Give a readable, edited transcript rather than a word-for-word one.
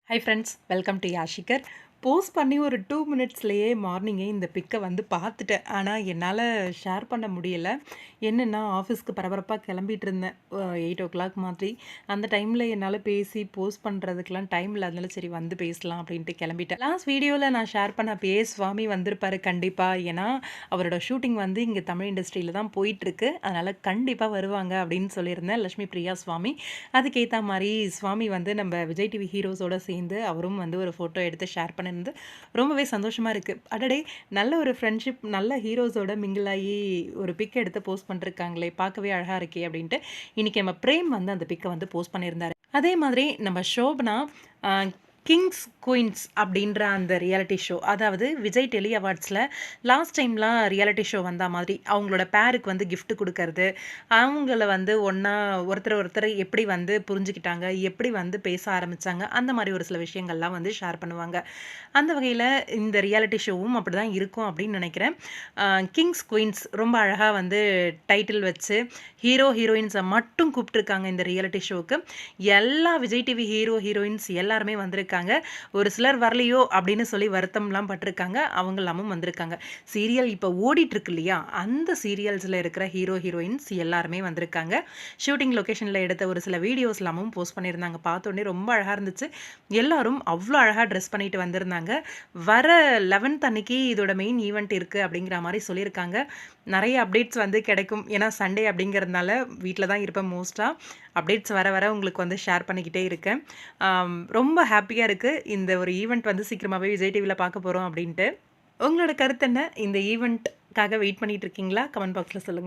High friends, welcome to யாஷிகர். Post பண்ணி ஒரு 2 மினிட்ஸ்லேயே மார்னிங்கே இந்த பிக்கை வந்து பார்த்துட்டேன். ஆனால் என்னால் ஷேர் பண்ண முடியல. என்னென்னா ஆஃபீஸ்க்கு பரபரப்பாக கிளம்பிட்டு இருந்தேன் 8 மாதிரி. அந்த டைமில் என்னால் பேசி போஸ்ட் பண்ணுறதுக்கெலாம் டைம் இல்லாதனால சரி வந்து பேசலாம் அப்படின்ட்டு கிளம்பிட்டேன். லாஸ்ட் வீடியோவில் நான் ஷேர் பண்ண சுவாமி வந்திருப்பார் கண்டிப்பாக. ஏன்னா அவரோட ஷூட்டிங் வந்து இங்கே தமிழ் இண்டஸ்ட்ரியில் தான் போயிட்டுருக்கு. அதனால் கண்டிப்பாக வருவாங்க அப்படின்னு சொல்லியிருந்தேன். லட்சுமி பிரியா சுவாமி. அதுக்கேற்ற மாதிரி சுவாமி வந்து நம்ம விஜய் டிவி ஹீரோஸோடு சேர்ந்து அவரும் வந்து ஒரு ஃபோட்டோ எடுத்து ஷேர் பண்ணிருந்து ரொம்பவே சந்தோஷமாக இருக்குது. அடடே, நல்ல ஒரு ஃப்ரெண்ட்ஷிப், நல்ல ஹீரோஸோட மிங்கிளாகி ஒரு பிக் எடுத்து போஸ்ட் பண்ணிருக்காங்களே, பார்க்கவே அழகாக இருக்கே அப்படின்ட்டு இன்றைக்கி நம்ம பிரேம் வந்து அந்த பிக்கை வந்து போஸ்ட் பண்ணியிருந்தாரு. அதே மாதிரி நம்ம ஷோபனா கிங்ஸ் குயின்ஸ் அப்படின்ற அந்த ரியாலிட்டி ஷோ, அதாவது விஜய் டெலி அவார்ட்ஸில் லாஸ்ட் டைம்லாம் ரியாலிட்டி ஷோ வந்த மாதிரி அவங்களோட பேருக்கு வந்து கிஃப்ட் கொடுக்கறது, அவங்கள வந்து ஒன்றா ஒருத்தர் எப்படி வந்து புரிஞ்சுக்கிட்டாங்க, எப்படி வந்து பேச ஆரம்பித்தாங்க, அந்த மாதிரி ஒரு சில விஷயங்கள்லாம் வந்து ஷேர் பண்ணுவாங்க. அந்த வகையில் இந்த ரியாலிட்டி ஷோவும் அப்படி தான் இருக்கும் அப்படின்னு நினைக்கிறேன். கிங்ஸ் குயின்ஸ் ரொம்ப அழகாக வந்து டைட்டில் வச்சு ஹீரோ ஹீரோயின்ஸை மட்டும் கூப்பிட்டுருக்காங்க இந்த ரியாலிட்டி ஷோவுக்கு. எல்லா விஜய் டிவி ஹீரோயின்ஸ் எல்லாருமே வந்திருக்காங்க. ஒரு சிலர் வரலையோ அப்படின்னு சொல்லி வருத்தம்லாம் பட்டிருக்காங்க. அவங்க எல்லாமும் வந்திருக்காங்க. சீரியல் இப்போ ஓடிட்டு இருக்கு இல்லையா, அந்த சீரியல்ஸில் இருக்கிற ஹீரோயின்ஸ் எல்லாருமே வந்திருக்காங்க. ஷூட்டிங் லொக்கேஷனில் எடுத்த ஒரு சில வீடியோஸ் எல்லாமும் போஸ்ட் பண்ணியிருந்தாங்க. பார்த்தோன்னே ரொம்ப அழகாக இருந்துச்சு. எல்லாரும் அவ்வளோ அழகாக ட்ரெஸ் பண்ணிட்டு வந்திருந்தாங்க. வர 11th அன்னைக்கு இதோட மெயின் ஈவெண்ட் இருக்குது அப்படிங்கிற மாதிரி சொல்லியிருக்காங்க. நிறைய அப்டேட்ஸ் வந்து கிடைக்கும். ஏன்னா சண்டே அப்படிங்கிறதுனால வீட்டில் தான் இருப்பேன் மோஸ்ட்டாக. அப்டேட்ஸ் வர வர உங்களுக்கு வந்து ஷேர் பண்ணிக்கிட்டே இருக்கேன். ரொம்ப ஹாப்பியாக இருக்குது. இந்த ஒரு ஈவெண்ட் வந்து சீக்கிரமாகவே விஜய் டிவியில் பார்க்க போகிறோம் அப்படின்ட்டு. உங்களோட கருத்து என்ன? இந்த ஈவெண்ட்காக வெயிட் பண்ணிகிட்டு இருக்கீங்களா? கமெண்ட் பாக்ஸில் சொல்லுங்கள்.